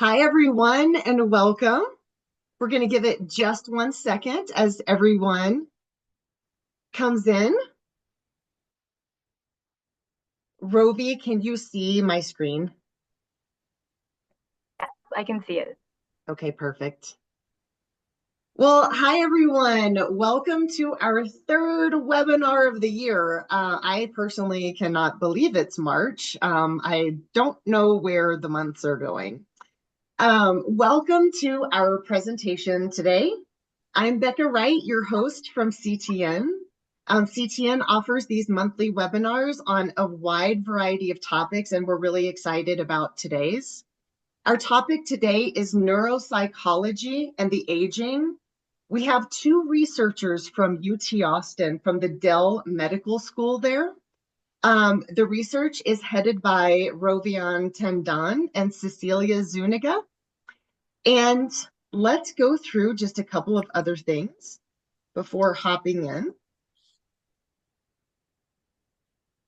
Hi, everyone, and welcome. We're going to give it just 1 second as everyone comes in. Rovi, can you see my screen? I can see it. Okay, perfect. Well, hi, everyone. Welcome to our third webinar of the year. I personally cannot believe it's March. I don't know where the months are going. Welcome to our presentation today. I'm Becca Wright, your host from CTN. CTN offers these monthly webinars on a wide variety of topics, and we're really excited about today's. Our topic today is neuropsychology and the aging. We have two researchers from UT Austin, from the Dell Medical School there. The research is headed by Rovianne Tindaan and Cecilia Zuniga. And let's go through just a couple of other things before hopping in.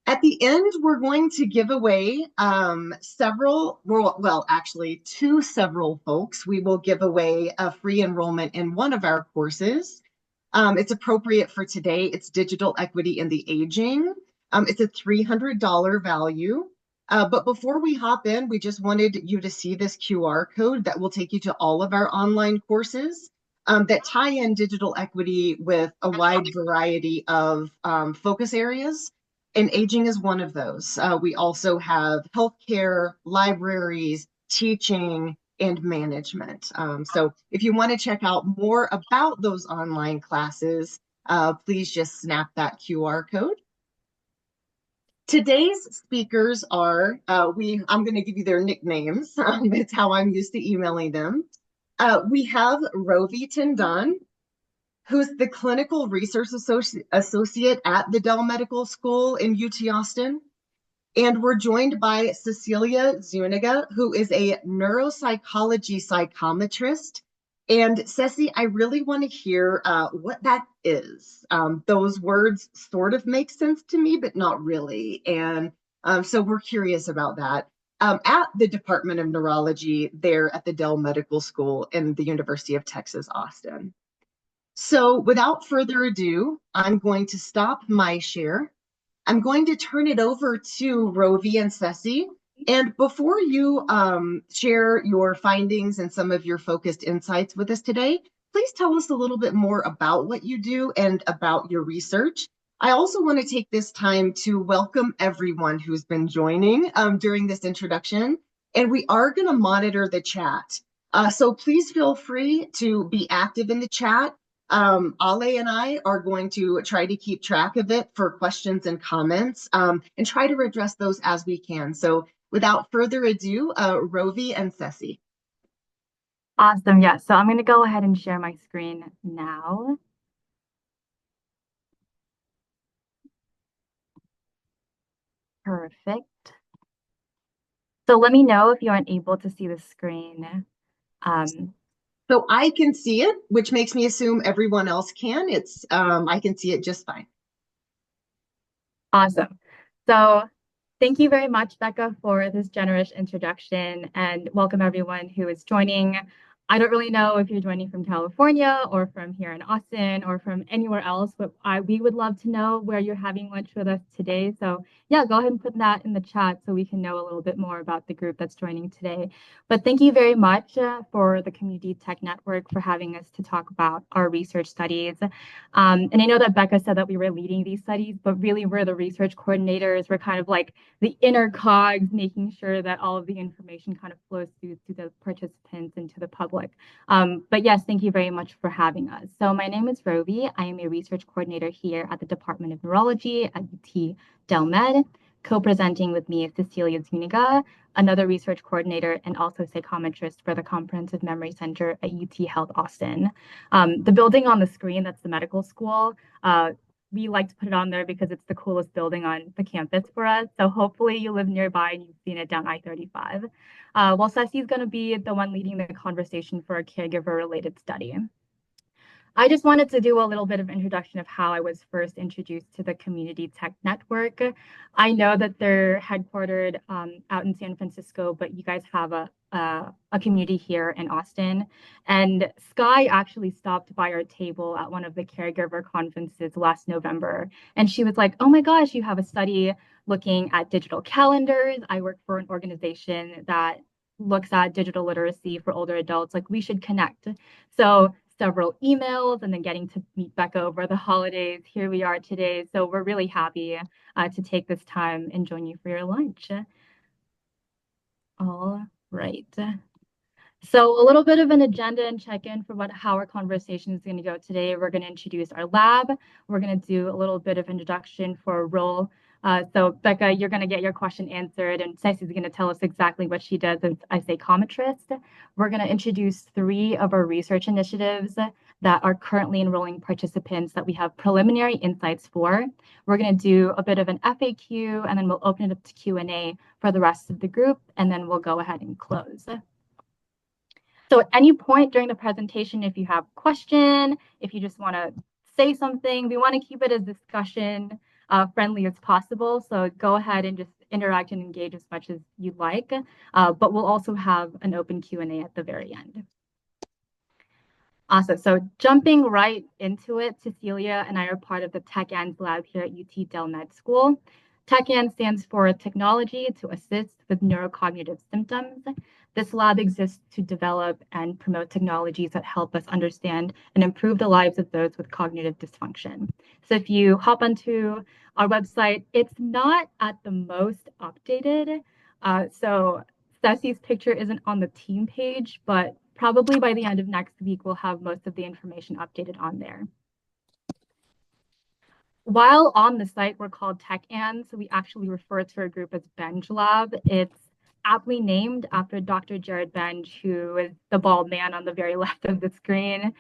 At the end, we're going to give away actually to several folks. We will give away a free enrollment in one of our courses. It's appropriate for today. It's Digital Equity in the Aging. It's a $300 value. But before we hop in, we just wanted you to see this QR code that will take you to all of our online courses that tie in digital equity with a wide variety of focus areas. And aging is one of those. We also have healthcare, libraries, teaching, and management. So if you want to check out more about those online classes, please just snap that QR code. Today's speakers are, I'm going to give you their nicknames. It's how I'm used to emailing them. We have Rovi Tindaan, who's the clinical research associate at the Dell Medical School in UT Austin. And we're joined by Cecilia Zuniga, who is a neuropsychology psychometrist. And Ceci, I really want to hear what that is. Those words sort of make sense to me, but not really. And so we're curious about that. At the Department of Neurology, there at the Dell Medical School in the University of Texas, Austin. So without further ado, I'm going to stop my share. I'm going to turn it over to Rovi and Ceci. And before you share your findings and some of your focused insights with us today, please tell us a little bit more about what you do and about your research. I also want to take this time to welcome everyone who's been joining during this introduction. And we are going to monitor the chat. So please feel free to be active in the chat. Ale and I are going to try to keep track of it for questions and comments and try to address those as we can. So without further ado, Rovi and Ceci. Awesome. Yeah. So I'm going to go ahead and share my screen now. Perfect. So let me know if you aren't able to see the screen. So I can see it, which makes me assume everyone else can. I can see it just fine. Awesome. So thank you very much, Becca, for this generous introduction, and welcome everyone who is joining. I don't really know if you're joining from California or from here in Austin or from anywhere else, but we would love to know where you're having lunch with us today. So yeah, go ahead and put that in the chat so we can know a little bit more about the group that's joining today. But thank you very much for the Community Tech Network for having us to talk about our research studies. And I know that Becca said that we were leading these studies, but really we're the research coordinators. We're kind of like the inner cogs, making sure that all of the information kind of flows through to the participants and to the public. But yes, thank you very much for having us. So my name is Rovi. I am a research coordinator here at the Department of Neurology at UT Dell Med. Co-presenting with me is Cecilia Zuniga, another research coordinator and also psychometrist for the Comprehensive Memory Center at UT Health Austin. The building on the screen, that's the medical school. We like to put it on there because it's the coolest building on the campus for us. So hopefully you live nearby and you've seen it down I-35. Well, Ceci is going to be the one leading the conversation for a caregiver-related study. I just wanted to do a little bit of introduction of how I was first introduced to the Community Tech Network. I know that they're headquartered out in San Francisco, but you guys have a a community here in Austin. And Sky actually stopped by our table at one of the caregiver conferences last November. And she was like, "Oh my gosh, you have a study looking at digital calendars. I work for an organization that looks at digital literacy for older adults. Like, we should connect." So several emails and then getting to meet Becca over the holidays. Here we are today. So we're really happy to take this time and join you for your lunch. All right. So a little bit of an agenda and check-in for how our conversation is going to go today. We're going to introduce our lab. We're going to do a little bit of introduction for a role. So Becca, you're going to get your question answered, and Cecilia is going to tell us exactly what she does as a psychometrist. We're going to introduce 3 of our research initiatives that are currently enrolling participants that we have preliminary insights for. We're going to do a bit of an FAQ, and then we'll open it up to Q&A for the rest of the group, and then we'll go ahead and close. So at any point during the presentation, if you have a question, if you just want to say something, we want to keep it as discussion friendly as possible. So go ahead and just interact and engage as much as you'd like. But we'll also have an open Q&A at the very end. Awesome. So jumping right into it, Cecilia and I are part of the TechANS lab here at UT Dell Med School. TechANS stands for Technology to Assist with Neurocognitive Symptoms. This lab exists to develop and promote technologies that help us understand and improve the lives of those with cognitive dysfunction. So if you hop onto our website, it's not at the most updated. So Ceci's picture isn't on the team page, but probably by the end of next week, we'll have most of the information updated on there. While on the site, we're called TechANS, so we actually refer to our group as Benj Lab. It's aptly named after Dr. Jared Benj, who is the bald man on the very left of the screen.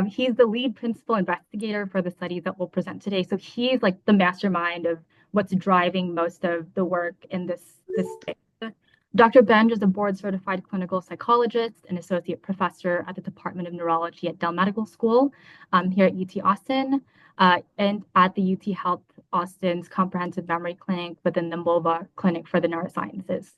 He's the lead principal investigator for the studies that we'll present today. So he's like the mastermind of what's driving most of the work in this space. Dr. Benj is a board-certified clinical psychologist and associate professor at the Department of Neurology at Dell Medical School here at UT Austin and at the UT Health Austin's Comprehensive Memory Clinic within the MOVA Clinic for the Neurosciences.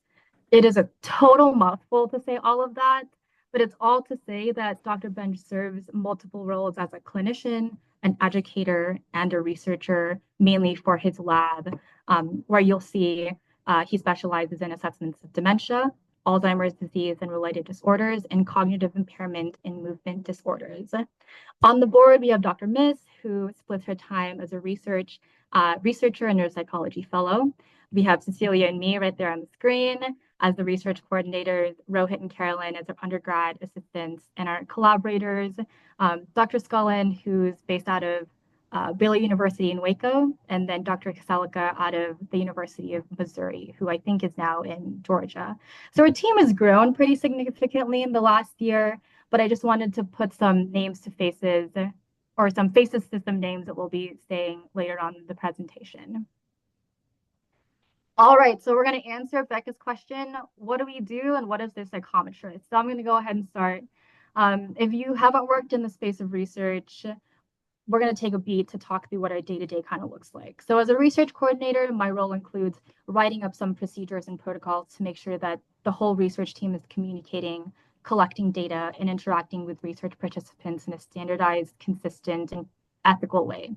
It is a total mouthful to say all of that, but it's all to say that Dr. Benj serves multiple roles as a clinician, an educator, and a researcher, mainly for his lab, where you'll see he specializes in assessments of dementia, Alzheimer's disease and related disorders, and cognitive impairment and movement disorders. On the board, we have Dr. Miss, who splits her time as a researcher and neuropsychology fellow. We have Cecilia and me right there on the screen as the research coordinators, Rohit and Carolyn as our undergrad assistants, and our collaborators, Dr. Scullin, who's based out of Baylor University in Waco, and then Dr. Cecilia out of the University of Missouri, who I think is now in Georgia. So our team has grown pretty significantly in the last year, but I just wanted to put some names to faces, or some faces to some names that we'll be saying later on in the presentation. All right, so we're going to answer Becca's question, what do we do and what is this psychometrist? So I'm going to go ahead and start. If you haven't worked in the space of research, we're going to take a beat to talk through what our day-to-day kind of looks like. So as a research coordinator, my role includes writing up some procedures and protocols to make sure that the whole research team is communicating, collecting data, and interacting with research participants in a standardized, consistent, and ethical way.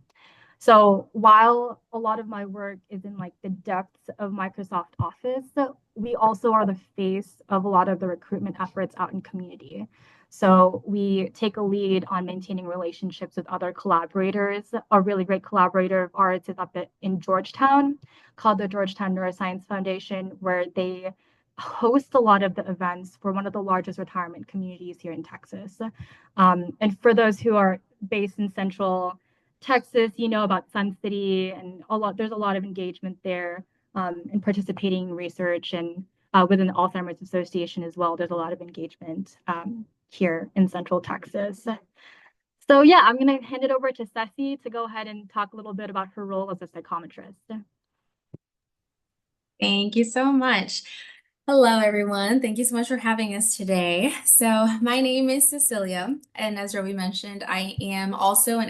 So while a lot of my work is in like the depths of Microsoft Office, we also are the face of a lot of the recruitment efforts out in community. So we take a lead on maintaining relationships with other collaborators. A really great collaborator of ours is up in Georgetown called the Georgetown Neuroscience Foundation, where they host a lot of the events for one of the largest retirement communities here in Texas. And for those who are based in Central Texas, you know about Sun City, and there's a lot of engagement there in participating in research, and within the Alzheimer's Association as well. There's a lot of engagement here in Central Texas. So yeah, I'm going to hand it over to Ceci to go ahead and talk a little bit about her role as a psychometrist. Thank you so much. Hello, everyone. Thank you so much for having us today. So, my name is Cecilia, and as Rovi mentioned, I am also an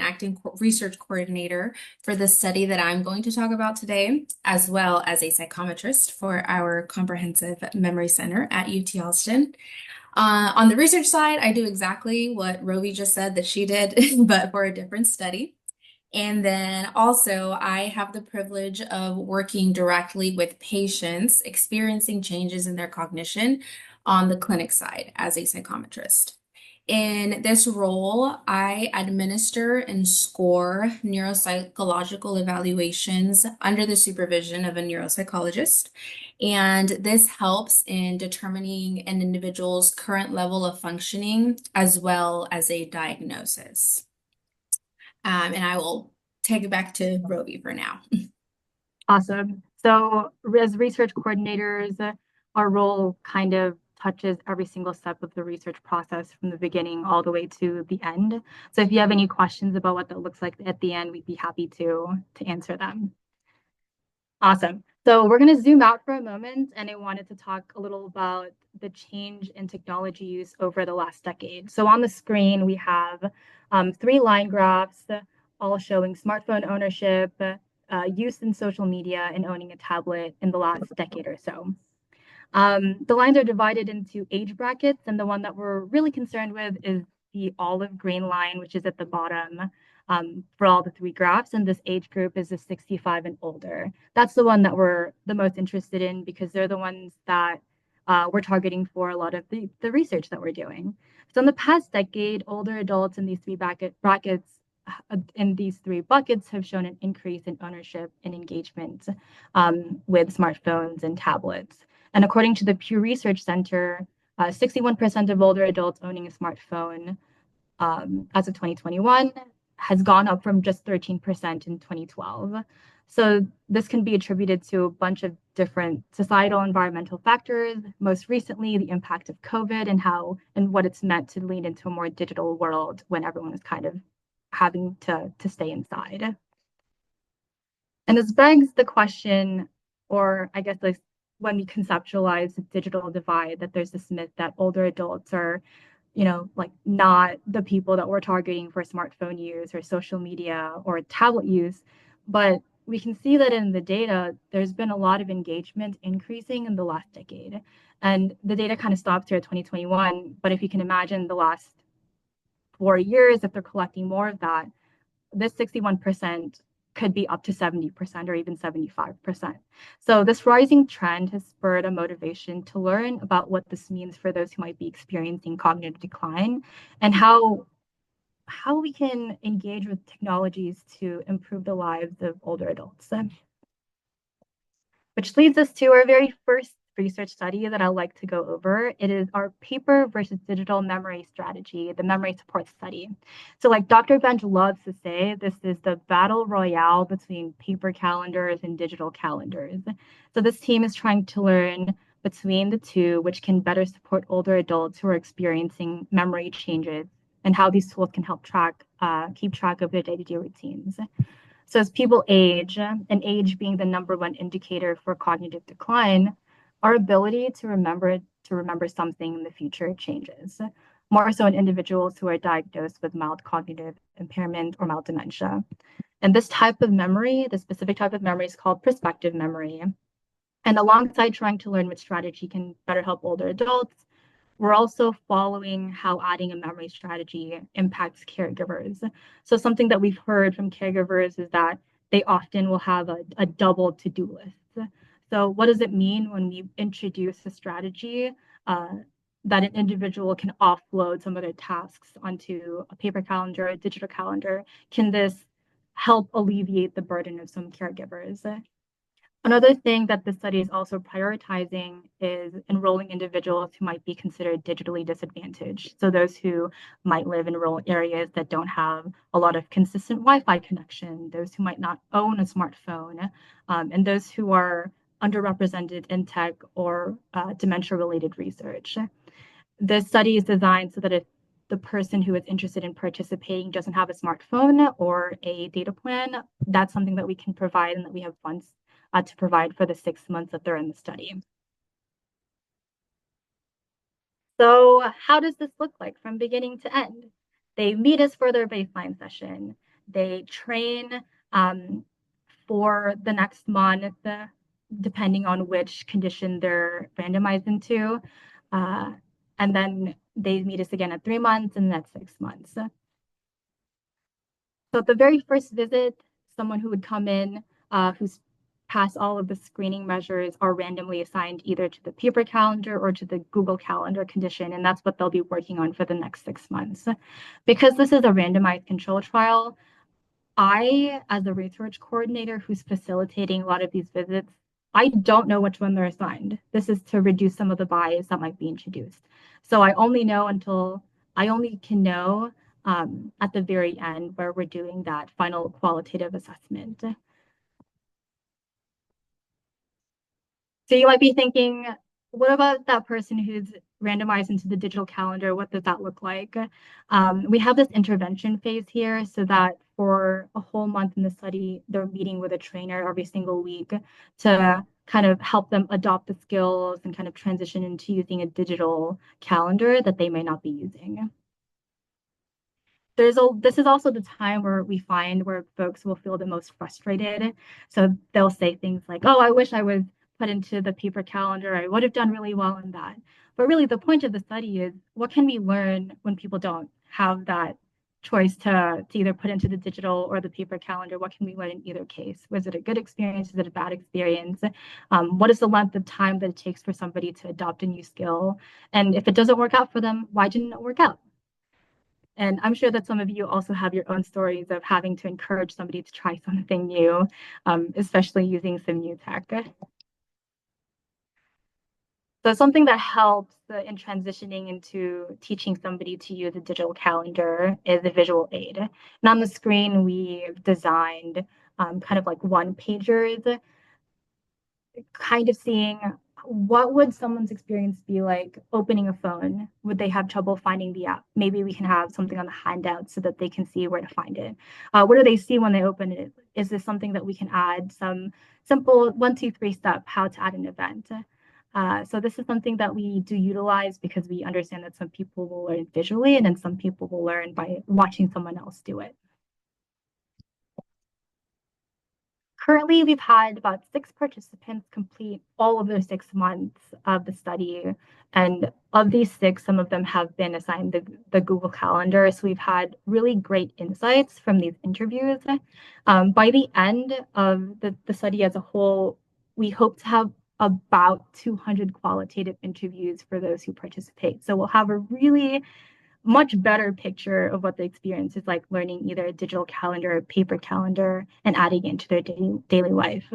research coordinator for the study that I'm going to talk about today, as well as a psychometrist for our Comprehensive Memory Center at UT Austin. On the research side, I do exactly what Rovi just said that she did, but for a different study. And then also, I have the privilege of working directly with patients experiencing changes in their cognition on the clinic side as a psychometrist. In this role, I administer and score neuropsychological evaluations under the supervision of a neuropsychologist. And this helps in determining an individual's current level of functioning as well as a diagnosis. And I will take it back to Rovi for now. Awesome. So, as research coordinators, our role kind of touches every single step of the research process from the beginning all the way to the end. So, if you have any questions about what that looks like at the end, we'd be happy to answer them. Awesome. So, we're going to zoom out for a moment, and I wanted to talk a little about the change in technology use over the last decade. So, on the screen, we have three line graphs, all showing smartphone ownership, use in social media, and owning a tablet in the last decade or so. The lines are divided into age brackets, and the one that we're really concerned with is the olive green line, which is at the bottom for all the three graphs. And this age group is the 65 and older. That's the one that we're the most interested in because they're the ones that we're targeting for a lot of the research that we're doing. So in the past decade, older adults in these three brackets in these three buckets have shown an increase in ownership and engagement with smartphones and tablets. And according to the Pew Research Center, 61% of older adults owning a smartphone as of 2021 has gone up from just 13% in 2012. So this can be attributed to a bunch of different societal environmental factors, most recently the impact of COVID and what it's meant to lead into a more digital world when everyone is kind of having to stay inside. And this begs the question, or I guess like when we conceptualize the digital divide, that there's this myth that older adults are, like not the people that we're targeting for smartphone use or social media or tablet use. But we can see that in the data, there's been a lot of engagement increasing in the last decade. And the data kind of stops here at 2021. But if you can imagine the last 4 years, if they're collecting more of that, this 61% could be up to 70% or even 75%. So this rising trend has spurred a motivation to learn about what this means for those who might be experiencing cognitive decline and how we can engage with technologies to improve the lives of older adults. Which leads us to our very first research study that I'd like to go over. It is our paper versus digital memory strategy, the memory support study. So like Dr. Bench loves to say, this is the battle royale between paper calendars and digital calendars. So this team is trying to learn between the two, which can better support older adults who are experiencing memory changes and how these tools can help keep track of their day-to-day routines. So as people age, and age being the number one indicator for cognitive decline, our ability to remember something in the future changes, more so in individuals who are diagnosed with mild cognitive impairment or mild dementia. And this type of memory, the specific type of memory is called prospective memory. And alongside trying to learn which strategy can better help older adults, we're also following how adding a memory strategy impacts caregivers. So something that we've heard from caregivers is that they often will have a double to-do list. So what does it mean when we introduce a strategy that an individual can offload some of their tasks onto a paper calendar, a digital calendar? Can this help alleviate the burden of some caregivers? Another thing that the study is also prioritizing is enrolling individuals who might be considered digitally disadvantaged. So those who might live in rural areas that don't have a lot of consistent Wi-Fi connection, those who might not own a smartphone, and those who are underrepresented in tech or dementia-related research. This study is designed so that if the person who is interested in participating doesn't have a smartphone or a data plan, that's something that we can provide and that we have funds to provide for the 6 months that they're in the study. So how does this look like from beginning to end? They meet us for their baseline session. They train for the next month, depending on which condition they're randomized into. And then they meet us again at 3 months and that's 6 months. So at the very first visit, someone who would come in who's passed all of the screening measures are randomly assigned either to the paper calendar or to the Google Calendar condition, and that's what they'll be working on for the next 6 months. Because this is a randomized control trial, I, as a research coordinator who's facilitating a lot of these visits, I don't know which one they're assigned. This is to reduce some of the bias that might be introduced. So I only can know at the very end where we're doing that final qualitative assessment. So you might be thinking, what about that person who's randomized into the digital calendar? What does that look like? We have this intervention phase here so that for a whole month in the study, they're meeting with a trainer every single week to kind of help them adopt the skills and kind of transition into using a digital calendar that they may not be using. This is also the time where we find where folks will feel the most frustrated. So they'll say things like, oh, I wish I was put into the paper calendar. I would have done really well in that. But really the point of the study is what can we learn when people don't have that choice to either put into the digital or the paper calendar? What can we learn in either case? Was it a good experience? Is it a bad experience? What is the length of time that it takes for somebody to adopt a new skill? And if it doesn't work out for them, why didn't it work out? And I'm sure that some of you also have your own stories of having to encourage somebody to try something new, especially using some new tech. So something that helps in transitioning into teaching somebody to use a digital calendar is a visual aid. And on the screen, we've designed kind of like one pagers, kind of seeing what would someone's experience be like opening a phone? Would they have trouble finding the app? Maybe we can have something on the handout so that they can see where to find it. What do they see when they open it? Is this something that we can add some simple 1, 2, 3 step how to add an event? So this is something that we do utilize because we understand that some people will learn visually and then some people will learn by watching someone else do it. Currently, we've had about 6 participants complete all of their 6 months of the study. And of these 6, some of them have been assigned the Google Calendar. So we've had really great insights from these interviews. By the end of the study as a whole, we hope to have about 200 qualitative interviews for those who participate. So we'll have a really much better picture of what the experience is like learning either a digital calendar or paper calendar and adding it into their daily life.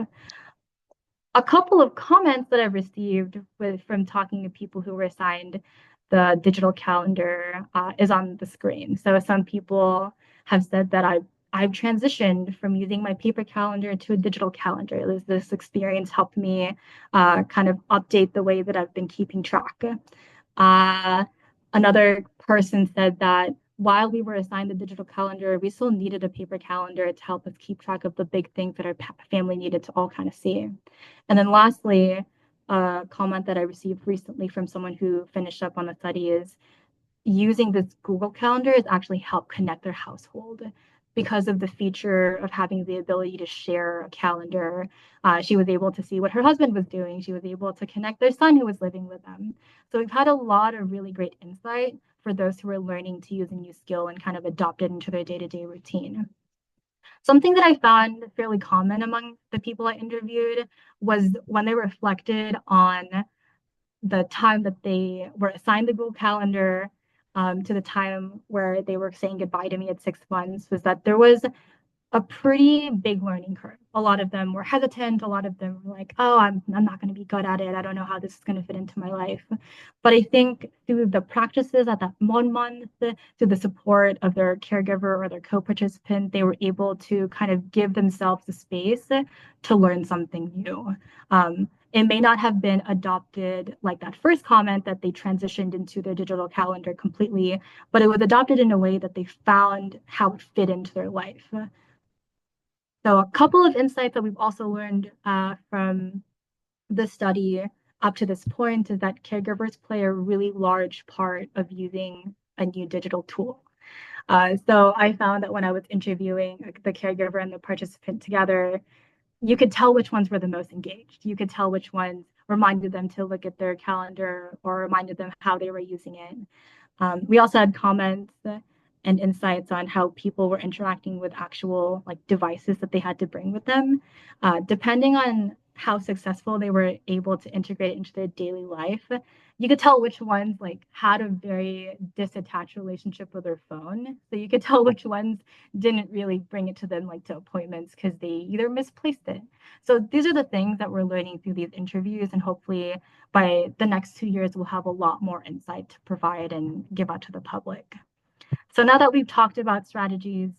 A couple of comments that I've received from talking to people who were assigned the digital calendar is on the screen. So some people have said that I've transitioned from using my paper calendar to a digital calendar. This experience helped me kind of update the way that I've been keeping track. Another person said that while we were assigned the digital calendar, we still needed a paper calendar to help us keep track of the big things that our family needed to all kind of see. And then lastly, a comment that I received recently from someone who finished up on the study is using this Google Calendar has actually helped connect their household because of the feature of having the ability to share a calendar. She was able to see what her husband was doing. She was able to connect their son who was living with them. So we've had a lot of really great insight for those who are learning to use a new skill and kind of adopt it into their day-to-day routine. Something that I found fairly common among the people I interviewed was when they reflected on the time that they were assigned the Google Calendar to the time where they were saying goodbye to me at 6 months, was that there was a pretty big learning curve. A lot of them were hesitant. A lot of them were like, oh, I'm not going to be good at it. I don't know how this is going to fit into my life. But I think through the practices at that 1 month, through the support of their caregiver or their co-participant, they were able to kind of give themselves the space to learn something new. It may not have been adopted like that first comment that they transitioned into their digital calendar completely, but it was adopted in a way that they found how it fit into their life. So a couple of insights that we've also learned from the study up to this point is that caregivers play a really large part of using a new digital tool. So I found that when I was interviewing the caregiver and the participant together, you could tell which ones were the most engaged. You could tell which ones reminded them to look at their calendar or reminded them how they were using it. We also had comments and insights on how people were interacting with actual like devices that they had to bring with them. Depending on how successful they were able to integrate it into their daily life, you could tell which ones like had a very disattached relationship with their phone. So you could tell which ones didn't really bring it to them like to appointments because they either misplaced it. So these are the things that we're learning through these interviews, and hopefully by the next 2 years, we'll have a lot more insight to provide and give out to the public. So now that we've talked about strategies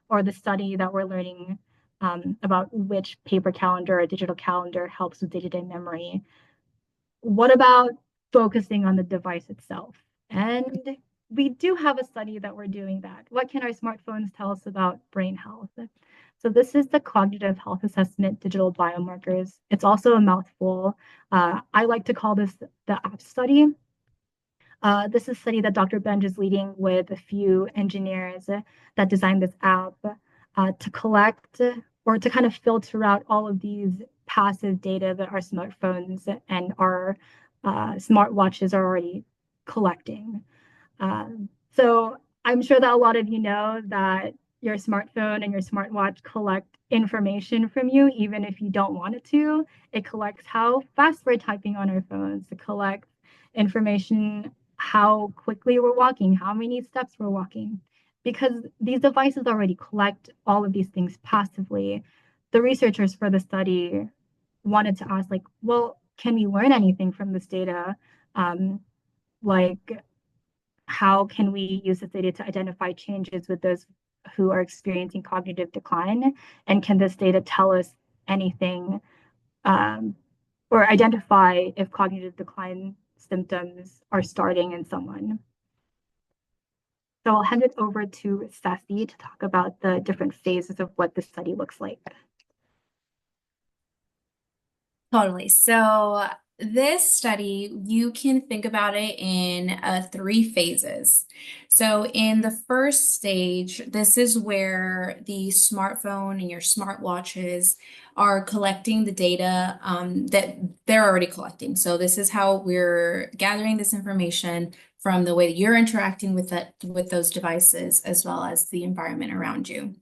or the study that we're learning about which paper calendar or digital calendar helps with day-to-day memory, what about focusing on the device itself? And we do have a study that we're doing that. What can our smartphones tell us about brain health? So this is the Cognitive Health Assessment Digital Biomarkers. It's also a mouthful. I like to call this the app study. This is a study that Dr. Benj is leading with a few engineers that designed this app to collect or to kind of filter out all of these passive data that our smartphones and our smartwatches are already collecting. So I'm sure that a lot of you know that your smartphone and your smartwatch collect information from you, even if you don't want it to. It collects how fast we're typing on our phones. It collects information how quickly we're walking, how many steps we're walking. Because these devices already collect all of these things passively, the researchers for the study wanted to ask, like, well, can we learn anything from this data? Like, how can we use this data to identify changes with those who are experiencing cognitive decline? And can this data tell us anything or identify if cognitive decline symptoms are starting in someone? So I'll hand it over to Ceci to talk about the different phases of what the study looks like. Totally. So this study, you can think about it in 3 phases. So in the first stage, this is where the smartphone and your smartwatches are collecting the data that they're already collecting. So this is how we're gathering this information from the way that you're interacting with those devices, as well as the environment around you.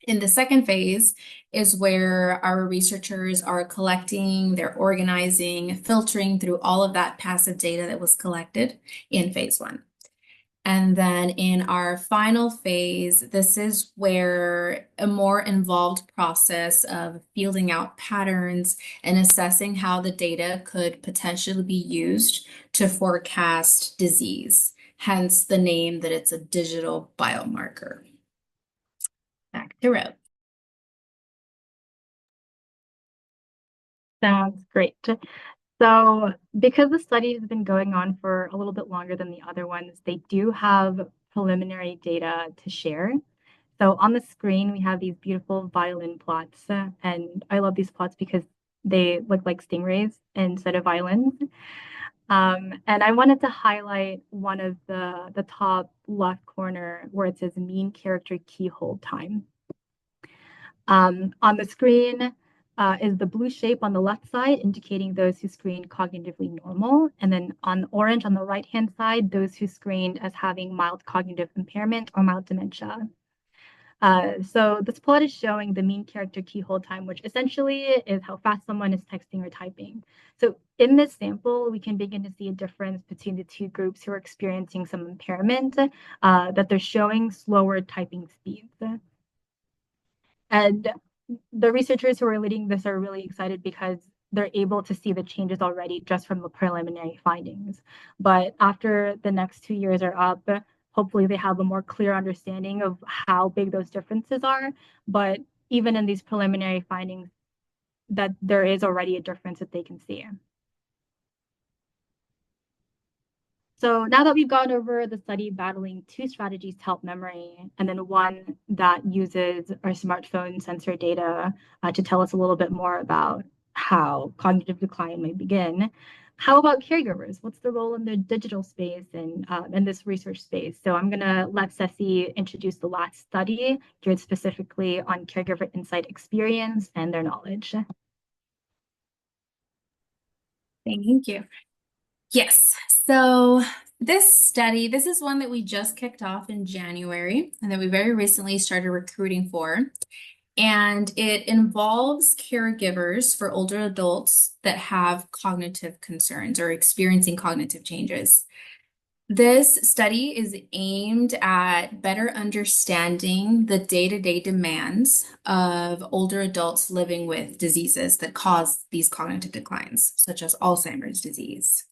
In the second phase is where our researchers are collecting, they're organizing, filtering through all of that passive data that was collected in phase 1. And then in our final phase, this is where a more involved process of fielding out patterns and assessing how the data could potentially be used to forecast disease, hence the name that it's a digital biomarker. Back to Rob. Sounds great. So because the study has been going on for a little bit longer than the other ones, they do have preliminary data to share. So on the screen, we have these beautiful violin plots, and I love these plots because they look like stingrays instead of violins. And I wanted to highlight one of the top left corner where it says mean character key hold time. On the screen is the blue shape on the left side, indicating those who screened cognitively normal. And then on orange on the right-hand side, those who screened as having mild cognitive impairment or mild dementia. So this plot is showing the mean character key hold time, which essentially is how fast someone is texting or typing. So in this sample, we can begin to see a difference between the two groups who are experiencing some impairment, that they're showing slower typing speeds. And the researchers who are leading this are really excited because they're able to see the changes already just from the preliminary findings. But after the next 2 years are up, hopefully they have a more clear understanding of how big those differences are. But even in these preliminary findings, that there is already a difference that they can see. So now that we've gone over the study battling 2 strategies to help memory, and then one that uses our smartphone sensor data to tell us a little bit more about how cognitive decline may begin, how about caregivers? What's the role in the digital space and in this research space? So I'm going to let Ceci introduce the last study geared specifically on caregiver insight experience and their knowledge. Thank you. Yes, so this study, this is one that we just kicked off in January and that we very recently started recruiting for. And it involves caregivers for older adults that have cognitive concerns or experiencing cognitive changes. This study is aimed at better understanding the day-to-day demands of older adults living with diseases that cause these cognitive declines, such as Alzheimer's disease.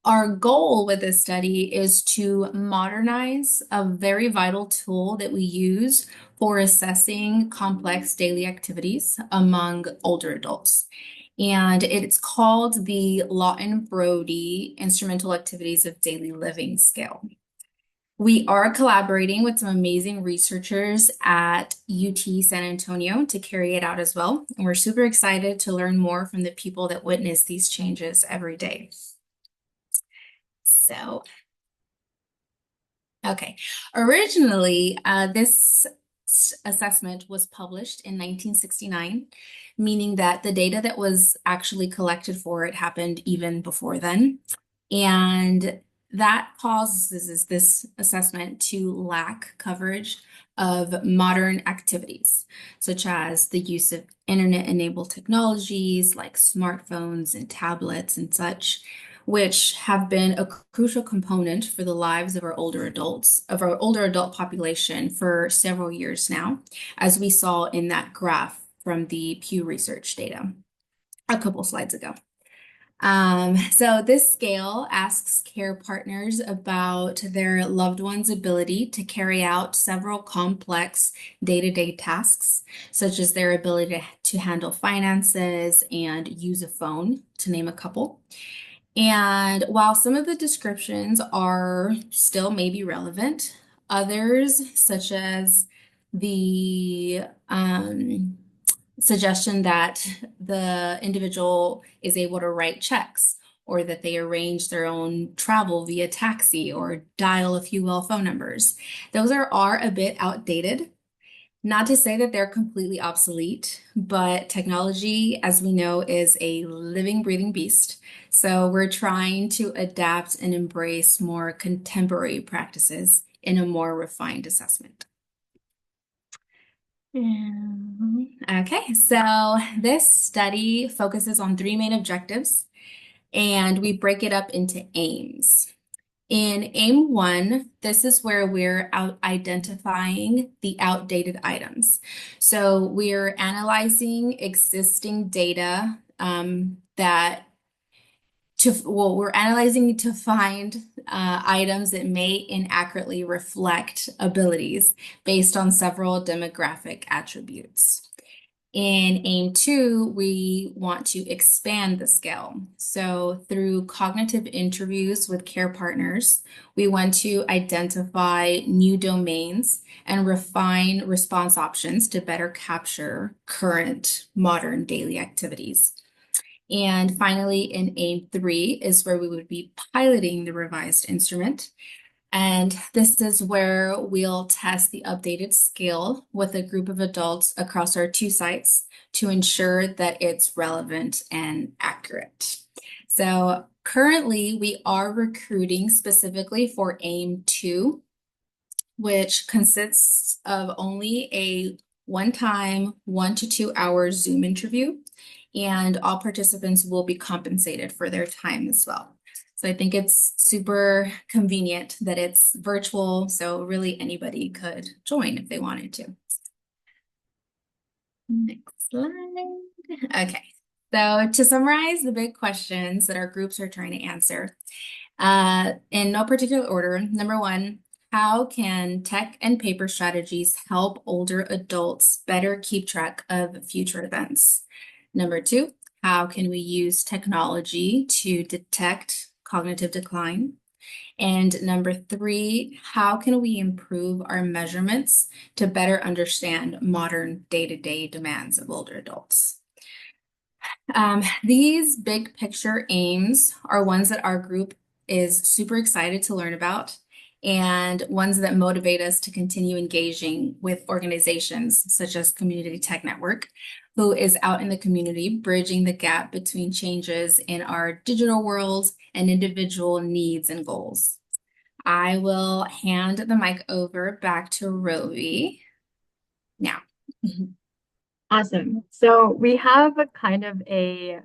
Our goal with this study is to modernize a very vital tool that we use for assessing complex daily activities among older adults. And it's called the Lawton-Brody Instrumental Activities of Daily Living Scale. We are collaborating with some amazing researchers at UT San Antonio to carry it out as well. And we're super excited to learn more from the people that witness these changes every day. So, okay. Originally, this assessment was published in 1969, meaning that the data that was actually collected for it happened even before then. And that causes this assessment to lack coverage of modern activities, such as the use of internet-enabled technologies like smartphones and tablets and such, which have been a crucial component for the lives of our older adults, of our older adult population for several years now, as we saw in that graph from the Pew Research data a couple slides ago. So this scale asks care partners about their loved one's ability to carry out several complex day-to-day tasks, such as their ability to handle finances and use a phone, to name a couple. And while some of the descriptions are still maybe relevant, others, such as the suggestion that the individual is able to write checks, or that they arrange their own travel via taxi or dial a few well phone numbers, those are a bit outdated. Not to say that they're completely obsolete, but technology, as we know, is a living, breathing beast. So we're trying to adapt and embrace more contemporary practices in a more refined assessment. Okay, so this study focuses on 3 main objectives, and we break it up into aims. In aim 1, this is where we're identifying the outdated items. So we're analyzing existing data we're analyzing to find items that may inaccurately reflect abilities based on several demographic attributes. In aim 2, we want to expand the scale. So through cognitive interviews with care partners, we want to identify new domains and refine response options to better capture current modern daily activities. And finally, in aim 3 is where we would be piloting the revised instrument. And this is where we'll test the updated scale with a group of adults across our 2 sites to ensure that it's relevant and accurate. So currently we are recruiting specifically for aim 2, which consists of only a one-time 1 to 2 hour Zoom interview, and all participants will be compensated for their time as well. So I think it's super convenient that it's virtual, so really anybody could join if they wanted to. Next slide. Okay, so to summarize the big questions that our groups are trying to answer, in no particular order, number 1, how can tech and paper strategies help older adults better keep track of future events? Number 2, how can we use technology to detect cognitive decline? And number 3, how can we improve our measurements to better understand modern day-to-day demands of older adults? These big picture aims are ones that our group is super excited to learn about and ones that motivate us to continue engaging with organizations such as Community Tech Network, who is out in the community bridging the gap between changes in our digital world and individual needs and goals. I will hand the mic over back to Rovi now. Awesome. So we have a kind of a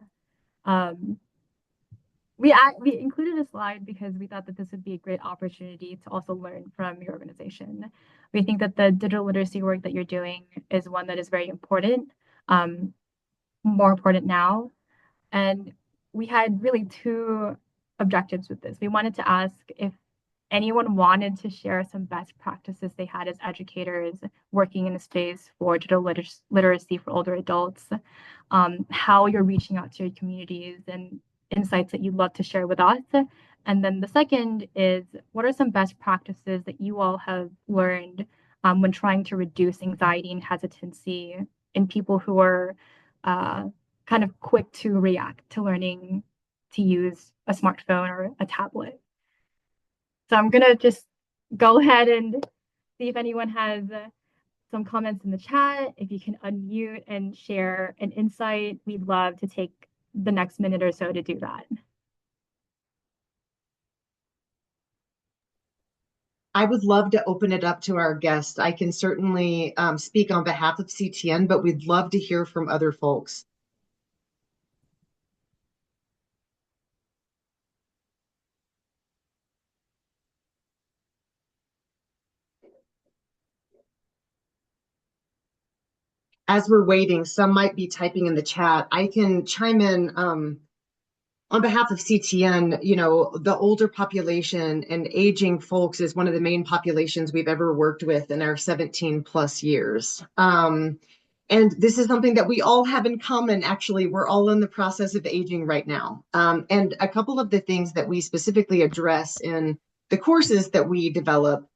um, we included a slide because we thought that this would be a great opportunity to also learn from your organization. We think that the digital literacy work that you're doing is one that is very important, more important now. And we had really two objectives with this. We wanted to ask if anyone wanted to share some best practices they had as educators working in the space for digital literacy for older adults, how you're reaching out to your communities and insights that you'd love to share with us. And then the second is, what are some best practices that you all have learned when trying to reduce anxiety and hesitancy in people who are kind of quick to react to learning to use a smartphone or a tablet? So I'm gonna just go ahead and see if anyone has some comments in the chat. If you can unmute and share an insight, we'd love to take the next minute or so to do that. I would love to open it up to our guests. I can certainly speak on behalf of CTN, but we'd love to hear from other folks. As we're waiting, some might be typing in the chat. I can chime in on behalf of CTN. You know, the older population and aging folks is one of the main populations we've ever worked with in our 17 plus years. And this is something that we all have in common. Actually, we're all in the process of aging right now. And a couple of the things that we specifically address in the courses that we develop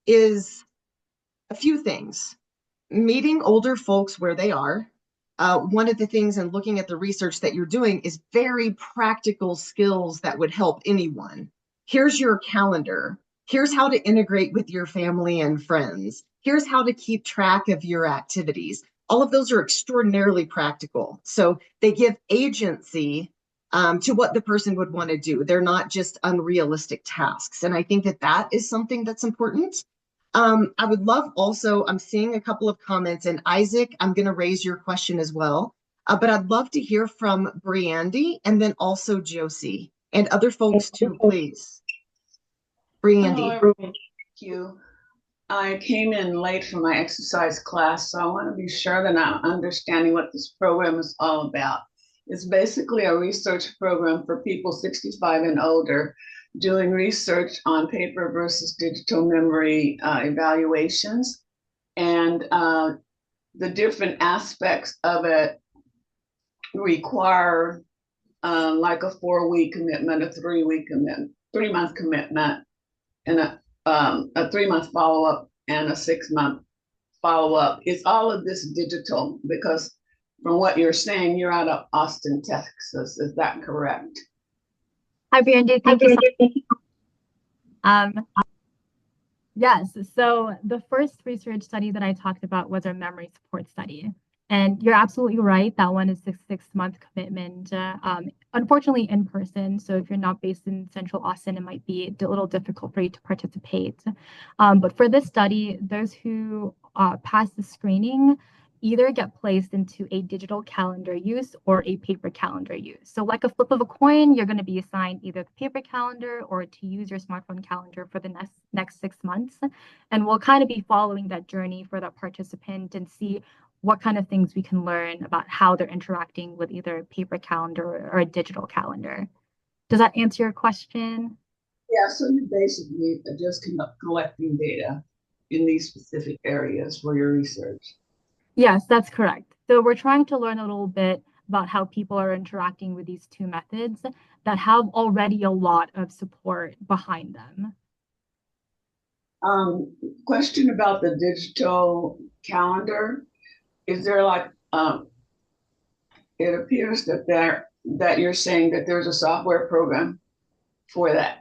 is a few things. Meeting older folks where they are. One of the things in looking at the research that you're doing is very practical skills that would help anyone. Here's your calendar. Here's how to integrate with your family and friends. Here's how to keep track of your activities. All of those are extraordinarily practical. So they give agency to what the person would want to do. They're not just unrealistic tasks. And I think that that is something that's important. I would love also, I'm seeing a couple of comments, and Isaac, I'm going to raise your question as well. But I'd love to hear from Briandy and then also Josie and other folks too, please. Briandy. Hello, thank you. I came in late for my exercise class, so I want to be sure that I'm understanding what this program is all about. It's basically a research program for people 65 and older doing research on paper versus digital memory evaluations. And the different aspects of it require like a 4-week commitment, a 3-week commitment, 3-month commitment, and a 3-month follow-up and a 6-month follow-up. Is all of this digital? Because from what you're saying, you're out of Austin, Texas. Is that correct? Hi, Brandy. Thank you so much. Yes, so the first research study that I talked about was our memory support study. And you're absolutely right. That one is a 6-month commitment, unfortunately in person. So if you're not based in Central Austin, it might be a little difficult for you to participate. But for this study, those who pass the screening either get placed into a digital calendar use or a paper calendar use. So like a flip of a coin, you're going to be assigned either the paper calendar or to use your smartphone calendar for the next 6 months. And we'll kind of be following that journey for that participant and see what kind of things we can learn about how they're interacting with either a paper calendar or a digital calendar. Does that answer your question? Yeah, so you basically are just collecting data in these specific areas for your research. Yes, that's correct. So we're trying to learn a little bit about how people are interacting with these two methods that have already a lot of support behind them. Question about the digital calendar. Is there like it appears that you're saying that there's a software program for that.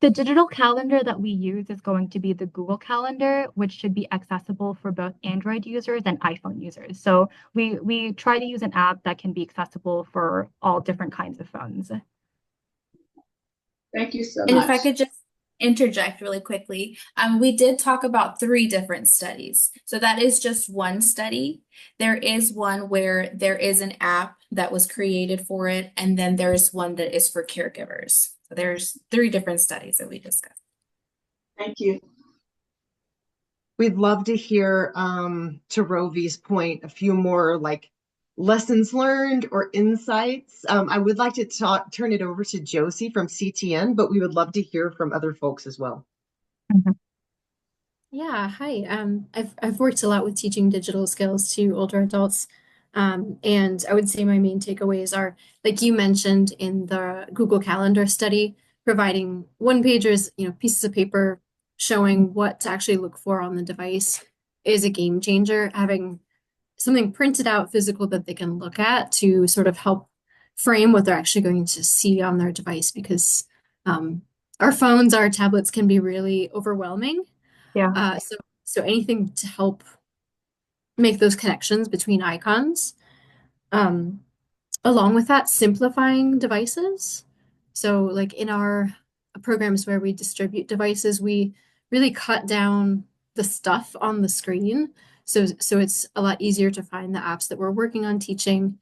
The digital calendar that we use is going to be the Google Calendar, which should be accessible for both Android users and iPhone users. So we try to use an app that can be accessible for all different kinds of phones. Thank you so And if I much. could just interject really quickly, we did talk about 3 different studies. So that is just one study. There is one where there is an app that was created for it, and then there's one that is for caregivers. So there's 3 different studies that we discussed. Thank you. We'd love to hear, to Rovi's point, a few more like lessons learned or insights. I would like to turn it over to Josie from CTN, but we would love to hear from other folks as well. Yeah, hi. I've worked a lot with teaching digital skills to older adults. And I would say my main takeaways are, like you mentioned in the Google Calendar study, providing one-pagers, pieces of paper showing what to actually look for on the device is a game changer. Having something printed out physical that they can look at to sort of help frame what they're actually going to see on their device, because our phones, our tablets can be really overwhelming. Yeah. So anything to help make those connections between icons. Along with that, simplifying devices. So like in our programs where we distribute devices, we really cut down the stuff on the screen. So it's a lot easier to find the apps that we're working on teaching.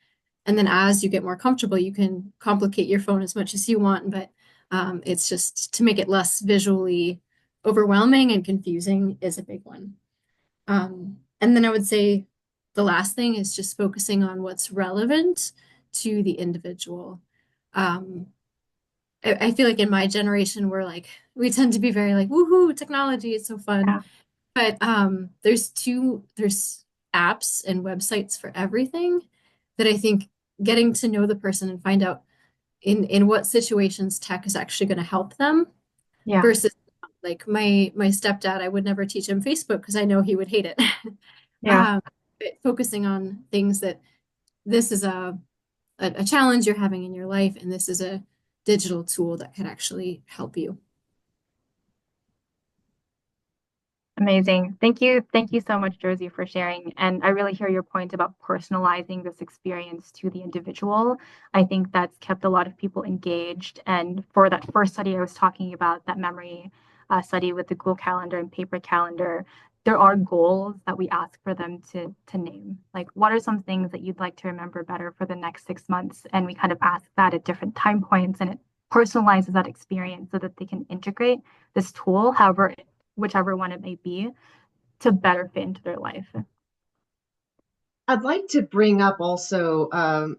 And then as you get more comfortable, you can complicate your phone as much as you want, but it's just to make it less visually overwhelming and confusing is a big one. And then I would say the last thing is just focusing on what's relevant to the individual. I feel like in my generation, we tend to be very like, woohoo, technology, it's so fun. Yeah. But there's apps and websites for everything that I think getting to know the person and find out in what situations tech is actually going to help them Yeah. versus like my stepdad, I would never teach him Facebook because I know he would hate it. Yeah. But focusing on things that this is a challenge you're having in your life, and this is a digital tool that can actually help you. Amazing. Thank you. Thank you so much, Josie, for sharing. And I really hear your point about personalizing this experience to the individual. I think that's kept a lot of people engaged. And for that first study I was talking about, that memory study with the Google Calendar and paper calendar, there are goals that we ask for them to name. Like, what are some things that you'd like to remember better for the next 6 months? And we kind of ask that at different time points, and it personalizes that experience so that they can integrate this tool, however, whichever one it may be, to better fit into their life. I'd like to bring up also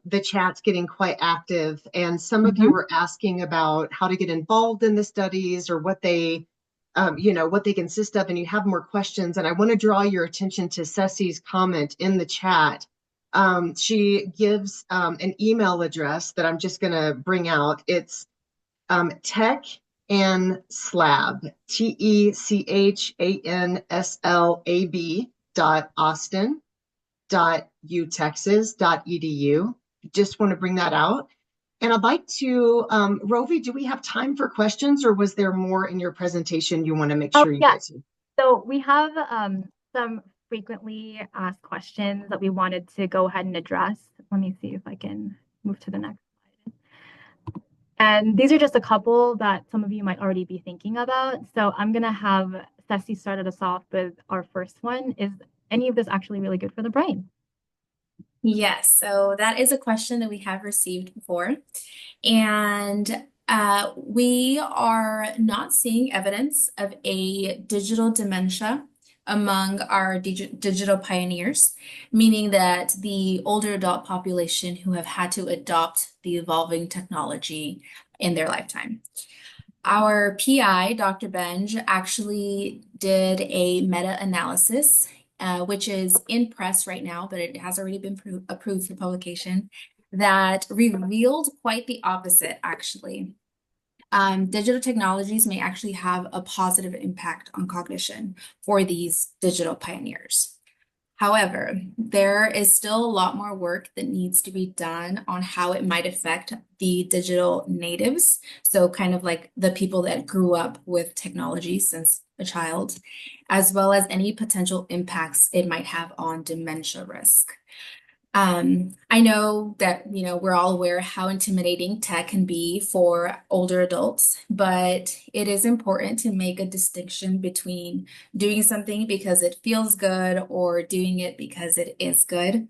the chat's getting quite active, and some of you were asking about how to get involved in the studies or what they, what they consist of, and you have more questions. And I want to draw your attention to Ceci's comment in the chat. She gives an email address that I'm just going to bring out. It's tech and slab, TECHANSLAB.austin.utexas.edu. Just want to bring that out. And I'd like to, Rovi, do we have time for questions, or was there more in your presentation you want to make sure you get to? So we have some frequently asked questions that we wanted to go ahead and address. Let me see if I can move to the next slide. And these are just a couple that some of you might already be thinking about. So I'm going to have Ceci started us off with our first one. Is any of this actually really good for the brain? Yes, so that is a question that we have received before. And we are not seeing evidence of a digital dementia among our digital pioneers, meaning that the older adult population who have had to adopt the evolving technology in their lifetime. Our PI, Dr. Benj, actually did a meta-analysis, which is in press right now, but it has already been approved for publication, that revealed quite the opposite, actually. Digital technologies may actually have a positive impact on cognition for these digital pioneers. However, there is still a lot more work that needs to be done on how it might affect the digital natives. So kind of like the people that grew up with technology since a child, as well as any potential impacts it might have on dementia risk. I know that, we're all aware how intimidating tech can be for older adults, but it is important to make a distinction between doing something because it feels good or doing it because it is good.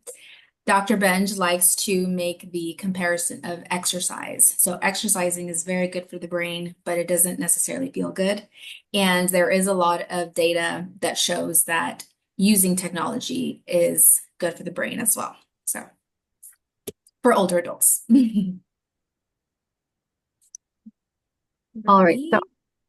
Dr. Benj likes to make the comparison of exercise. So exercising is very good for the brain, but it doesn't necessarily feel good. And there is a lot of data that shows that using technology is good for the brain as well. So for older adults. All right, so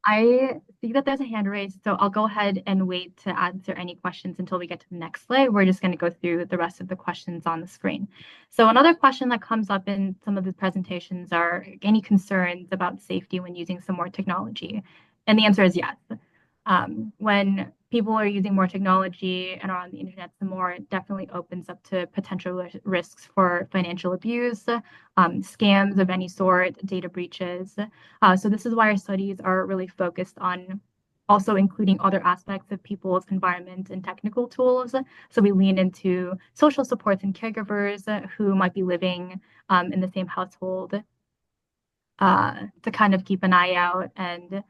Right. I see that there's a hand raised, so I'll go ahead and wait to answer any questions until we get to the next slide. We're just going to go through the rest of the questions on the screen. So another question that comes up in some of the presentations are any concerns about safety when using some more technology? And the answer is yes. When people are using more technology and are on the internet some more, it definitely opens up to potential risks for financial abuse, scams of any sort, data breaches. So this is why our studies are really focused on also including other aspects of people's environment and technical tools. So we lean into social supports and caregivers who might be living in the same household to kind of keep an eye out and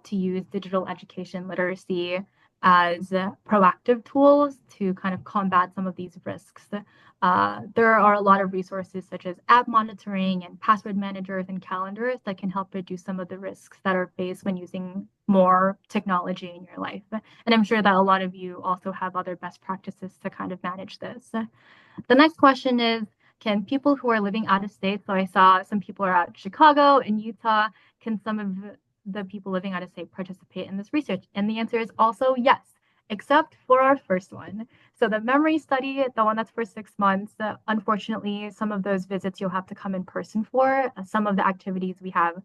to use digital education literacy as proactive tools to kind of combat some of these risks. There are a lot of resources such as app monitoring and password managers and calendars that can help reduce some of the risks that are faced when using more technology in your life. And I'm sure that a lot of you also have other best practices to kind of manage this. The next question is, can people who are living out of state, so I saw some people are out in Chicago and Utah, can some of the people living out of state participate in this research? And the answer is also yes, except for our first one. So the memory study, the one that's for 6 months, unfortunately, some of those visits you'll have to come in person for. Some of the activities we have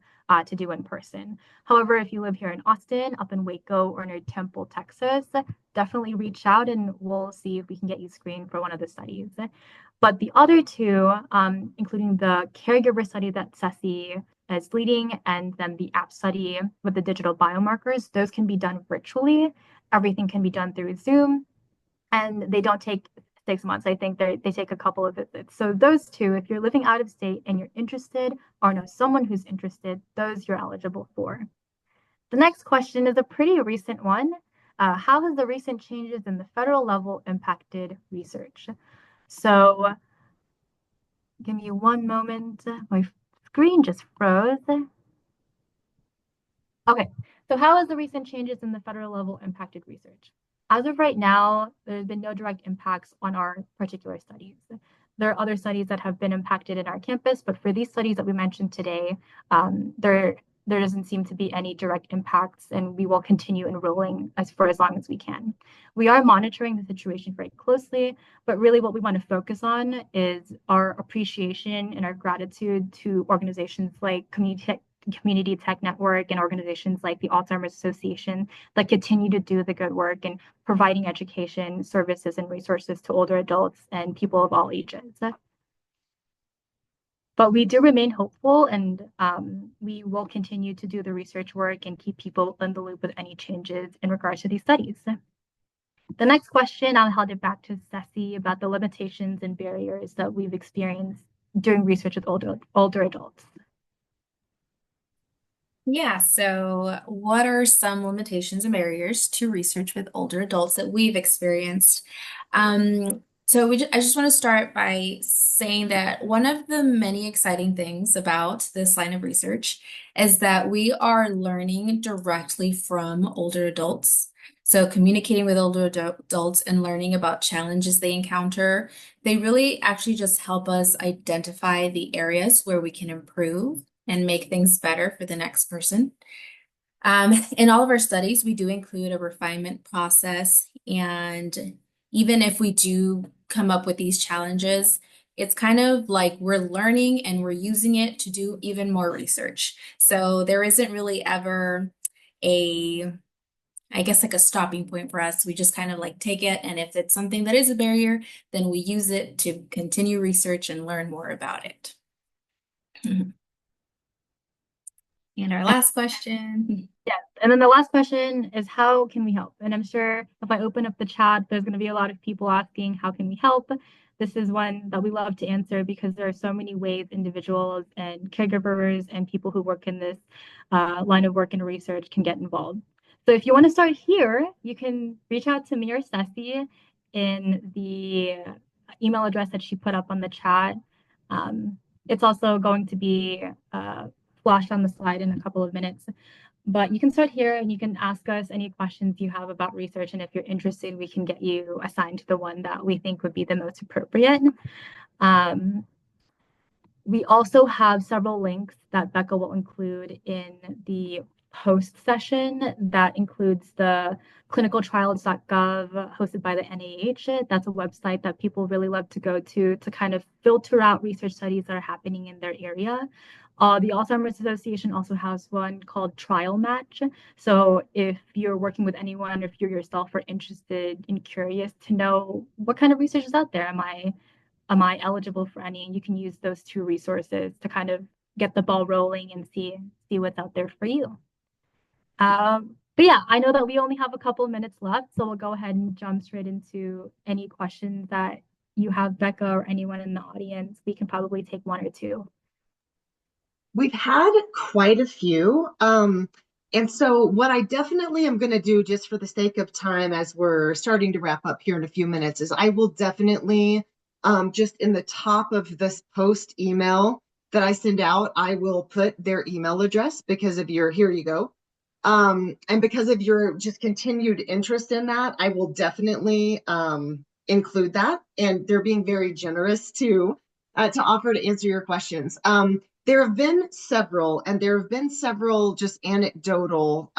to do in person. However, if you live here in Austin, up in Waco, or near Temple, Texas, definitely reach out and we'll see if we can get you screened for one of the studies. But the other two, including the caregiver study that Ceci is leading, and then the app study with the digital biomarkers, those can be done virtually. Everything can be done through Zoom, and they don't take 6 months. I think they take a couple of visits. So those two, if you're living out of state and you're interested or know someone who's interested, those you're eligible for. The next question is a pretty recent one. How has the recent changes in the federal level impacted research? So give me one moment. My screen just froze. Okay, so how has the recent changes in the federal level impacted research? As of right now, there's been no direct impacts on our particular studies. There are other studies that have been impacted in our campus, but for these studies that we mentioned today, there doesn't seem to be any direct impacts, and we will continue enrolling for as long as we can. We are monitoring the situation very closely, but really what we want to focus on is our appreciation and our gratitude to organizations like Community Tech Network and organizations like the Alzheimer's Association that continue to do the good work in providing education, services, and resources to older adults and people of all ages. But we do remain hopeful, and we will continue to do the research work and keep people in the loop with any changes in regards to these studies. The next question, I'll hand it back to Ceci about the limitations and barriers that we've experienced during research with older adults. Yeah, so what are some limitations and barriers to research with older adults that we've experienced? I just want to start by saying that one of the many exciting things about this line of research is that we are learning directly from older adults. So communicating with older adults and learning about challenges they encounter, they really actually just help us identify the areas where we can improve and make things better for the next person. In all of our studies, we do include a refinement process, and even if we do come up with these challenges, it's kind of like we're learning and we're using it to do even more research. So there isn't really ever a I guess like a stopping point for us. We just kind of like take it, and if it's something that is a barrier, then we use it to continue research and learn more about it. And our last question. Yes. And then the last question is, how can we help? And I'm sure if I open up the chat, there's going to be a lot of people asking, how can we help? This is one that we love to answer because there are so many ways individuals and caregivers and people who work in this line of work and research can get involved. So if you want to start here, you can reach out to me or Ceci in the email address that she put up on the chat. It's also going to be flashed on the slide in a couple of minutes. But you can start here and you can ask us any questions you have about research. And if you're interested, we can get you assigned to the one that we think would be the most appropriate. We also have several links that Becca will include in the post session. That includes the clinicaltrials.gov hosted by the NIH. That's a website that people really love to go to kind of filter out research studies that are happening in their area. The Alzheimer's Association also has one called Trial Match. So if you're working with anyone, or if you yourself are interested and curious to know what kind of research is out there, am I eligible for any? And you can use those two resources to kind of get the ball rolling and see what's out there for you. But yeah, I know that we only have a couple of minutes left, so we'll go ahead and jump straight into any questions that you have, Becca, or anyone in the audience. We can probably take one or two. We've had quite a few. And so what I definitely am going to do, just for the sake of time, as we're starting to wrap up here in a few minutes, is I will definitely, just in the top of this post email that I send out, I will put their email address because of your, here you go. And because of your just continued interest in that, I will definitely include that. And they're being very generous to offer to answer your questions. There have been several, and there have been several just anecdotal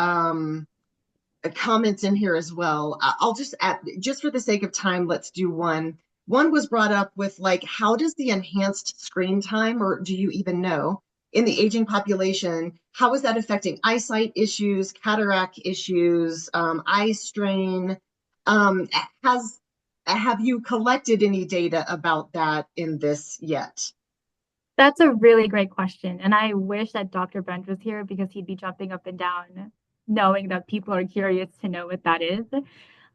comments in here as well. I'll just add, just for the sake of time, let's do one. One was brought up with like, how does the enhanced screen time, or do you even know, in the aging population, how is that affecting eyesight issues, cataract issues, eye strain? Have you collected any data about that in this yet? That's a really great question. And I wish that Dr. Brent was here because he'd be jumping up and down knowing that people are curious to know what that is.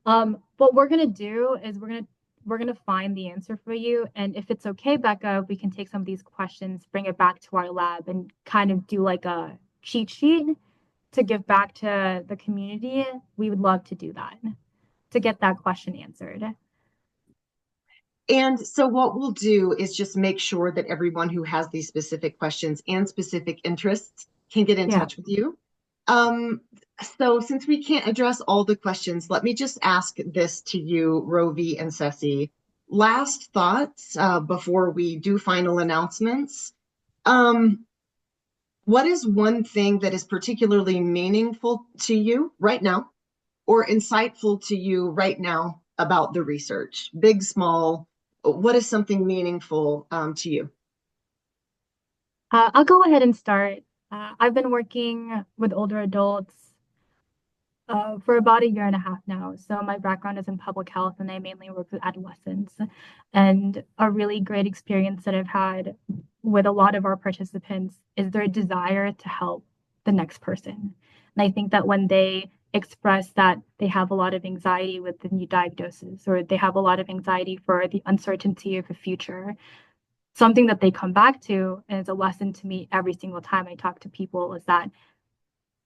What we're gonna do is we're gonna find the answer for you. And if it's okay, Becca, we can take some of these questions, bring it back to our lab, and kind of do like a cheat sheet to give back to the community. We would love to do that to get that question answered. And so what we'll do is just make sure that everyone who has these specific questions and specific interests can get in touch with you. So since we can't address all the questions, let me just ask this to you, Rovi and Ceci. Last thoughts before we do final announcements. What is one thing that is particularly meaningful to you right now, or insightful to you right now about the research? Big, small, what is something meaningful to you? I'll go ahead and start. I've been working with older adults for about a year and a half now. So my background is in public health, and I mainly work with adolescents. And a really great experience that I've had with a lot of our participants is their desire to help the next person. And I think that when they express that they have a lot of anxiety with the new diagnosis, or they have a lot of anxiety for the uncertainty of the future, something that they come back to, and it's a lesson to me every single time I talk to people, is that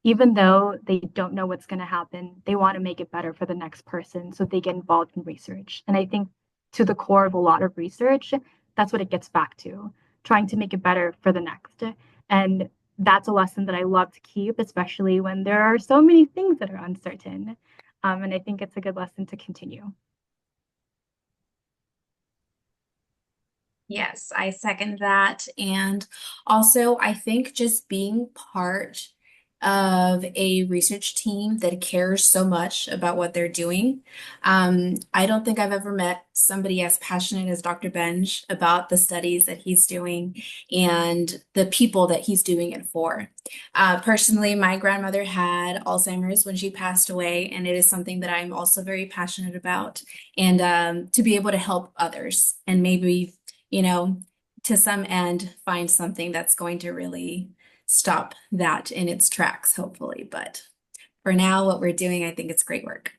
even though they don't know what's going to happen, they want to make it better for the next person, so they get involved in research. And I think to the core of a lot of research, that's what it gets back to, trying to make it better for the next. And that's a lesson that I love to keep, especially when there are so many things that are uncertain. And I think it's a good lesson to continue. Yes, I second that. And also, I think just being part of a research team that cares so much about what they're doing. I don't think I've ever met somebody as passionate as Dr. Benj about the studies that he's doing and the people that he's doing it for. Personally, my grandmother had Alzheimer's when she passed away, and it is something that I'm also very passionate about. And to be able to help others and maybe, you know, to some end, find something that's going to really stop that in its tracks, hopefully. But for now, what we're doing, I think it's great work.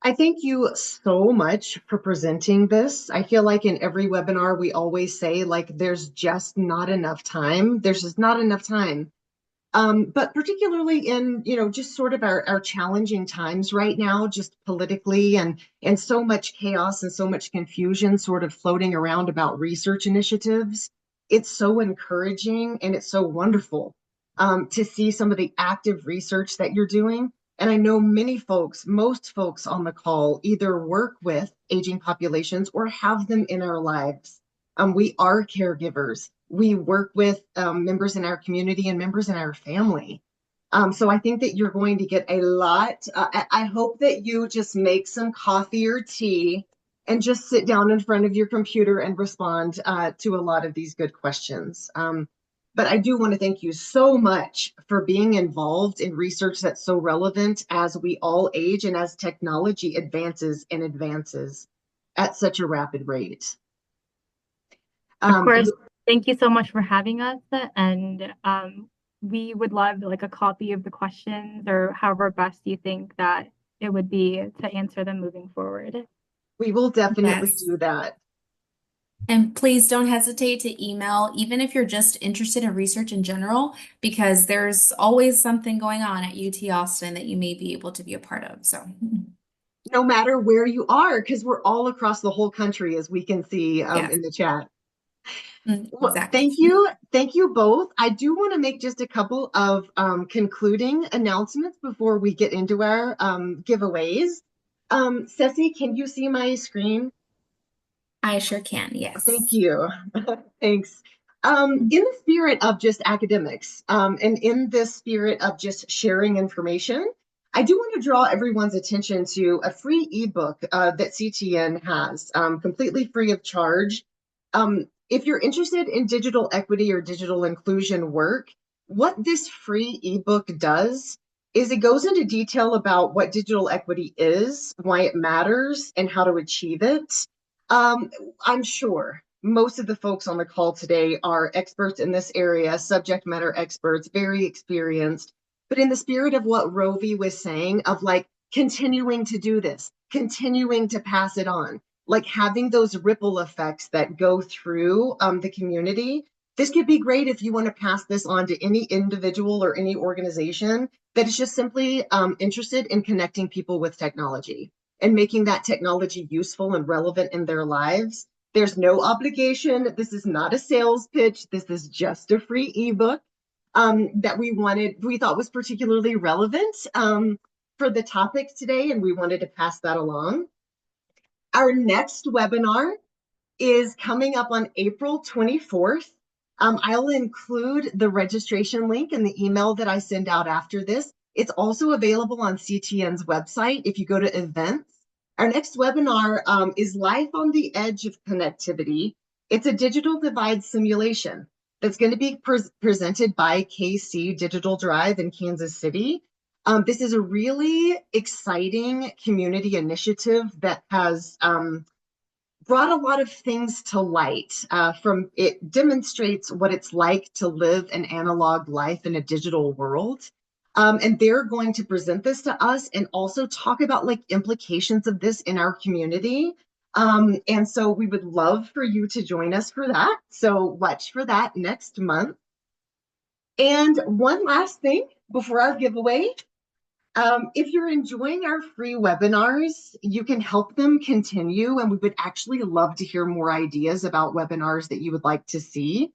I thank you so much for presenting this. I feel like in every webinar, we always say, like, there's just not enough time. There's just not enough time. But particularly in, just sort of our challenging times right now, just politically and so much chaos and so much confusion sort of floating around about research initiatives. It's so encouraging and it's so wonderful to see some of the active research that you're doing. And I know most folks on the call either work with aging populations or have them in our lives. We are caregivers. We work with members in our community and members in our family. So I think that you're going to get a lot. I hope that you just make some coffee or tea and just sit down in front of your computer and respond to a lot of these good questions. But I do want to thank you so much for being involved in research that's so relevant as we all age and as technology advances and advances at such a rapid rate. Of course, thank you so much for having us. And we would love like a copy of the questions or however best you think that it would be to answer them moving forward. We will definitely Yes. do that. And please don't hesitate to email, even if you're just interested in research in general, because there's always something going on at UT Austin that you may be able to be a part of. So, No matter where you are, because we're all across the whole country, as we can see yes, in the chat. Well, exactly. thank you both. I do want to make just a couple of concluding announcements before we get into our giveaways. Ceci, can you see my screen? I sure can, yes. Thank you. Thanks. In the spirit of just academics, and in the spirit of just sharing information, I do want to draw everyone's attention to a free ebook that CTN has, completely free of charge. If you're interested in digital equity or digital inclusion work, what this free ebook does is it goes into detail about what digital equity is, why it matters, and how to achieve it. I'm sure most of the folks on the call today are experts in this area, subject matter experts, very experienced. But in the spirit of what Rovi was saying, of like continuing to do this, continuing to pass it on, like having those ripple effects that go through the community, this could be great if you want to pass this on to any individual or any organization that is just simply interested in connecting people with technology and making that technology useful and relevant in their lives. There's no obligation. This is not a sales pitch. This is just a free ebook that we thought was particularly relevant for the topic today, and we wanted to pass that along. Our next webinar is coming up on April 24th. I'll include the registration link in the email that I send out after this. It's also available on CTN's website if you go to events. Our next webinar is Life on the Edge of Connectivity. It's a digital divide simulation that's going to be presented by KC Digital Drive in Kansas City. This is a really exciting community initiative that has brought a lot of things to light. It demonstrates what it's like to live an analog life in a digital world. And they're going to present this to us and also talk about like implications of this in our community. And so we would love for you to join us for that. So watch for that next month. And one last thing before our giveaway. If you're enjoying our free webinars, you can help them continue, and we would actually love to hear more ideas about webinars that you would like to see.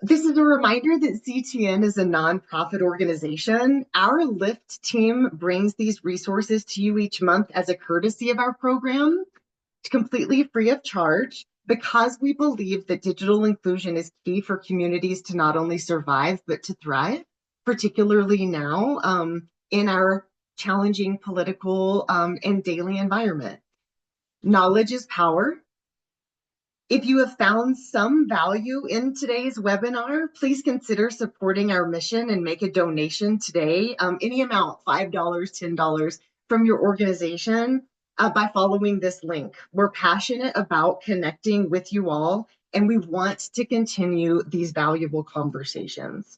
This is a reminder that CTN is a nonprofit organization. Our LIFT team brings these resources to you each month as a courtesy of our program, completely free of charge, because we believe that digital inclusion is key for communities to not only survive, but to thrive, particularly now in our challenging political and daily environment. Knowledge is power. If you have found some value in today's webinar, please consider supporting our mission and make a donation today, any amount, $5, $10 from your organization by following this link. We're passionate about connecting with you all, and we want to continue these valuable conversations.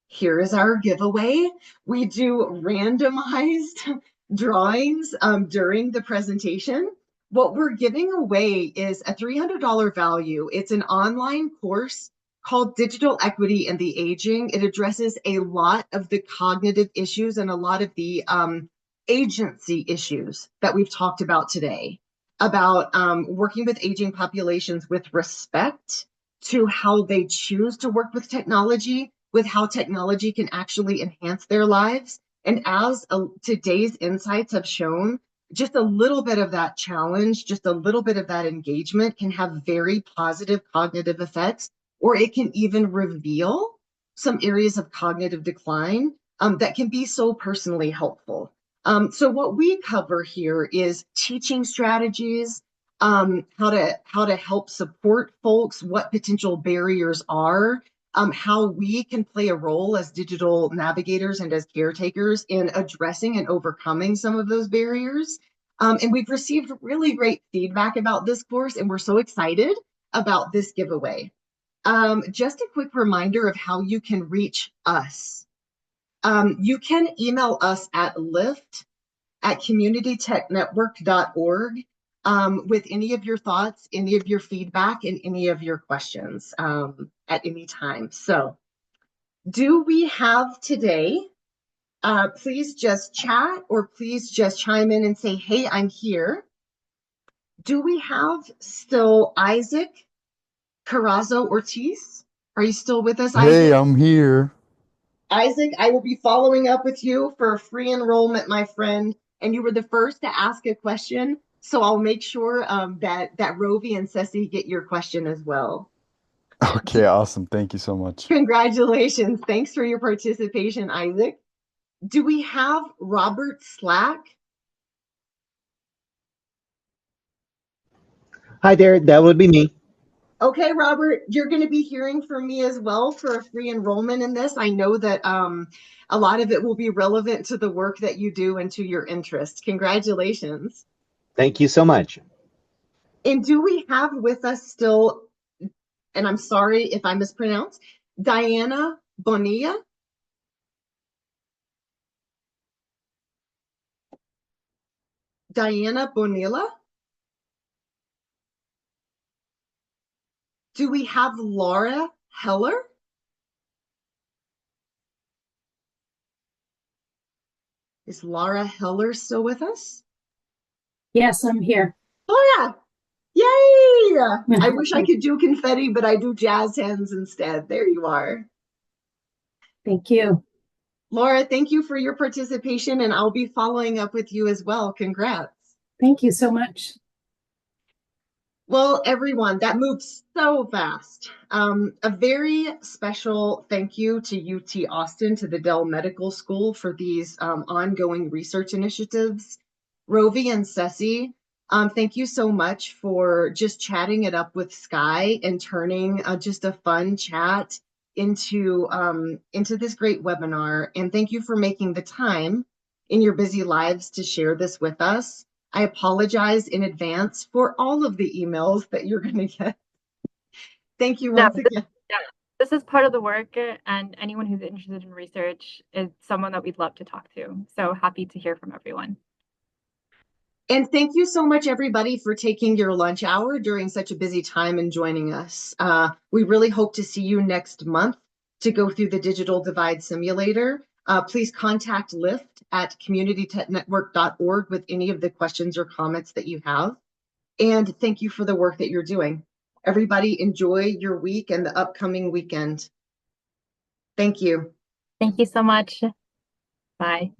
Here is our giveaway. We do randomized drawings during the presentation. What we're giving away is a $300 value. It's an online course called Digital Equity and the Aging. It addresses a lot of the cognitive issues and a lot of the agency issues that we've talked about today, about working with aging populations with respect to how they choose to work with technology, with how technology can actually enhance their lives. And as today's insights have shown, just a little bit of that challenge, just a little bit of that engagement can have very positive cognitive effects, or it can even reveal some areas of cognitive decline that can be so personally helpful. So what we cover here is teaching strategies, how to help support folks, what potential barriers are, how we can play a role as digital navigators and as caretakers in addressing and overcoming some of those barriers. And we've received really great feedback about this course, and we're so excited about this giveaway. Just a quick reminder of how you can reach us. You can email us at lift@communitytechnetwork.org with any of your thoughts, any of your feedback, and any of your questions at any time. So do we have today, please just chat or please just chime in and say, hey, I'm here. Do we have still Isaac Carrazzo Ortiz? Are you still with us, Isaac? Hey, I'm here. Isaac, I will be following up with you for free enrollment, my friend. And you were the first to ask a question, so I'll make sure that Rovi and Ceci get your question as well. Okay, awesome. Thank you so much. Congratulations. Thanks for your participation, Isaac. Do we have Robert Slack? Hi there, that would be me. Okay, Robert, you're going to be hearing from me as well for a free enrollment in this. I know that a lot of it will be relevant to the work that you do and to your interests. Congratulations. Thank you so much. And do we have with us still, and I'm sorry if I mispronounce, Diana Bonilla? Diana Bonilla? Do we have Laura Heller? Is Laura Heller still with us? Yes, I'm here. Oh yeah. Yay! I wish I could do confetti, but I do jazz hands instead. There you are. Thank you. Laura, thank you for your participation, and I'll be following up with you as well. Congrats. Thank you so much. Well, everyone, that moved so fast. A very special thank you to UT Austin, to the Dell Medical School for these ongoing research initiatives. Rovi and Ceci, thank you so much for just chatting it up with Sky and turning just a fun chat into this great webinar. And thank you for making the time in your busy lives to share this with us. I apologize in advance for all of the emails that you're going to get. Thank you once again. This is part of the work, and anyone who's interested in research is someone that we'd love to talk to. So happy to hear from everyone. And thank you so much, everybody, for taking your lunch hour during such a busy time and joining us. We really hope to see you next month to go through the Digital Divide Simulator. Please contact lift@communitytechnetwork.org with any of the questions or comments that you have. And thank you for the work that you're doing. Everybody enjoy your week and the upcoming weekend. Thank you. Thank you so much. Bye.